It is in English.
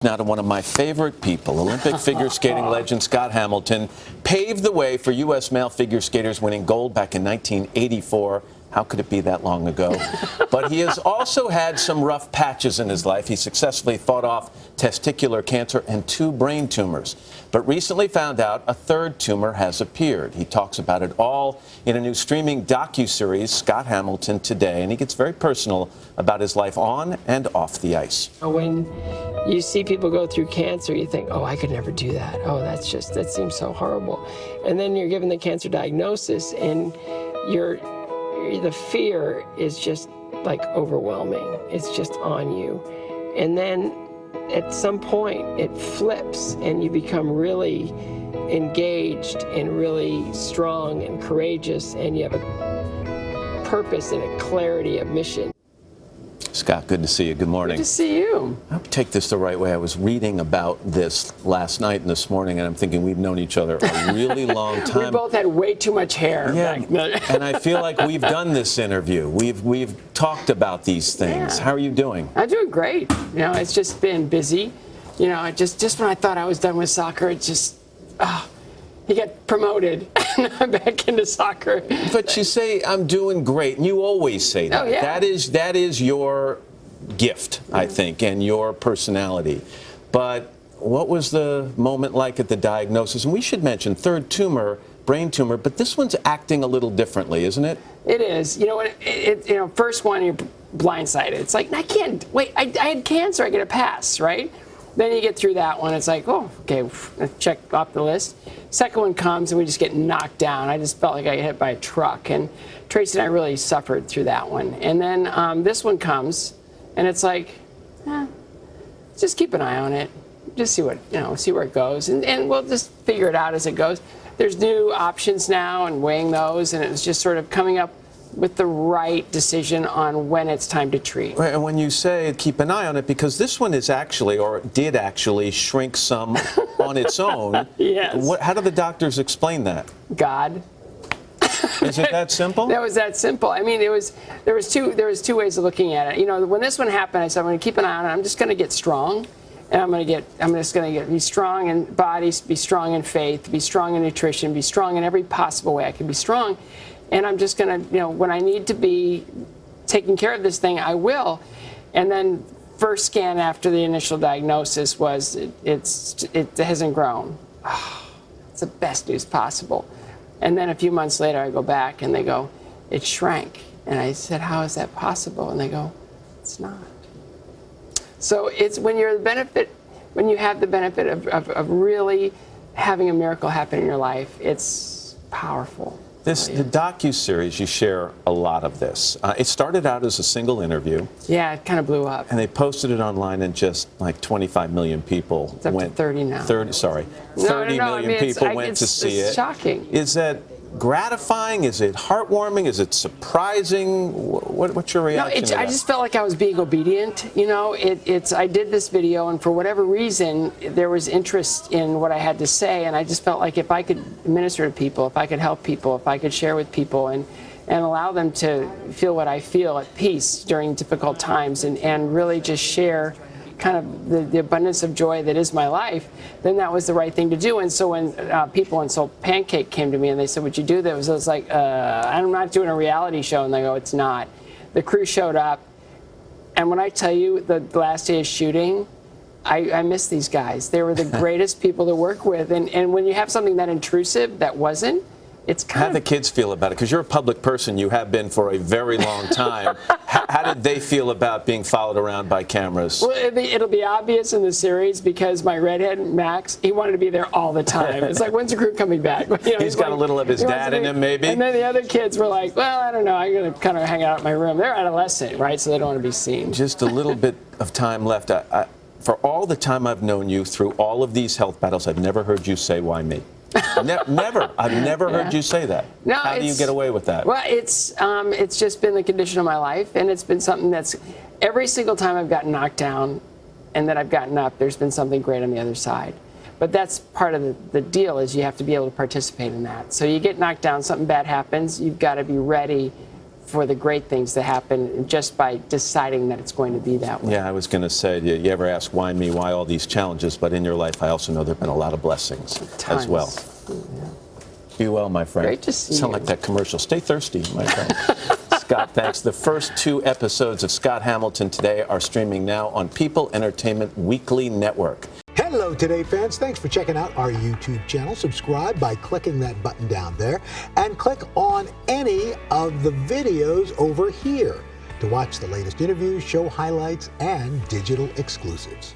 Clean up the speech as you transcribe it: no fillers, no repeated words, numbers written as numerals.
Now to one of my favorite people, Olympic figure skating legend Scott Hamilton paved the way for U.S. male figure skaters winning gold back in 1984. How could it be that long ago? But he has also had some rough patches in his life. He successfully fought off testicular cancer and 2 brain tumors, but recently found out a 3rd tumor has appeared. He talks about it all in a new streaming docuseries, Scott Hamilton Today, and he gets very personal about his life on and off the ice. When you see people go through cancer, you think, oh, I could never do that. Oh, that seems so horrible. And then you're given the cancer diagnosis, and the fear is just like overwhelming. It's just on you. And then at some point it flips and you become really engaged and really strong and courageous, and you have a purpose and a clarity of mission. Scott, good to see you. Good morning. Good to see you. I hope you take this the right way. I was reading about this last night and this morning, and I'm thinking we've known each other a really long time. We both had way too much hair. Yeah, and I feel like we've done this interview. We've talked about these things. Yeah. How are you doing? I'm doing great. You know, it's just been busy. You know, just when I thought I was done with soccer, it just, he got promoted, and I'm back into soccer. But you say, I'm doing great, and you always say that. Oh, yeah. That is your gift, I think, and your personality. But what was the moment like at the diagnosis? And we should mention 3rd tumor, brain tumor, but this one's acting a little differently, isn't it? It is. You know, first one, you're blindsided. It's like, I can't, wait, I had cancer, I get a pass, right? Then you get through that one, it's like, oh, okay, check off the list. Second one comes, and we just get knocked down. I just felt like I got hit by a truck, and Tracy and I really suffered through that one. And then this one comes, and it's like, just keep an eye on it. Just see where it goes, and we'll just figure it out as it goes. There's new options now, and weighing those, and it's just sort of coming up with the right decision on when it's time to treat. Right, and when you say keep an eye on it, because this one is actually, or did actually, shrink some on its own. Yes. How do the doctors explain that? God. Is it that simple? That was that simple. I mean, there was two ways of looking at it. You know, when this one happened, I said, I'm going to keep an eye on it. I'm just going to get strong, and I'm just going to be strong in body, be strong in faith, be strong in nutrition, be strong in every possible way I can be strong. And I'm just going to, when I need to be taking care of this thing, I will. And then first scan after the initial diagnosis was it hasn't grown. Oh, it's the best news possible. And then a few months later, I go back and they go, it shrank. And I said, how is that possible? And they go, it's not. So it's when you have the benefit of really having a miracle happen in your life, it's powerful. The docuseries, you share a lot of this. It started out as a single interview. Yeah, it kind of blew up. And they posted it online, and just like 25 million people it's up went. To 30 now. 30 million people went to see it. It's shocking. Is that gratifying? Is it heartwarming? Is it surprising? What's your reaction to that? I just felt like I was being obedient. You know, I did this video, and for whatever reason, there was interest in what I had to say, and I just felt like if I could minister to people, if I could help people, if I could share with people, and allow them to feel what I feel at peace during difficult times, and really just share kind of the abundance of joy that is my life, then that was the right thing to do. And so when people in Soul Pancake came to me and they said, would you do this? I was like, I'm not doing a reality show. And they go, it's not. The crew showed up. And when I tell you the last day of shooting, I miss these guys. They were the greatest people to work with. And when you have something that intrusive that wasn't, it's kind How do the kids feel about it? Because you're a public person. You have been for a very long time. How did they feel about being followed around by cameras? Well, it'll be obvious in the series because my redhead, Max, he wanted to be there all the time. It's like, when's the crew coming back? He's got a little of his dad in him, maybe? And then the other kids were like, well, I don't know. I'm going to kind of hang out in my room. They're adolescent, right? So they don't want to be seen. Just a little bit of time left. For all the time I've known you, through all of these health battles, I've never heard you say, why me? Never. I've never heard you say that. No, How do you get away with that? Well, it's just been the condition of my life, and it's been something that's every single time I've gotten knocked down and that I've gotten up, there's been something great on the other side. But that's part of the deal, is you have to be able to participate in that. So you get knocked down, something bad happens, you've got to be ready for the great things to happen just by deciding that it's going to be that way. Yeah, I was going to say, you ever ask why me, why all these challenges? But in your life, I also know there have been a lot of blessings as well. Yeah. Be well, my friend. Great to see Sound you. like that commercial. Stay thirsty, my friend. Scott, thanks. The first 2 episodes of Scott Hamilton Today are streaming now on People Entertainment Weekly Network. Hello, Today fans. Thanks for checking out our YouTube channel. Subscribe by clicking that button down there and click on any of the videos over here to watch the latest interviews, show highlights, and digital exclusives.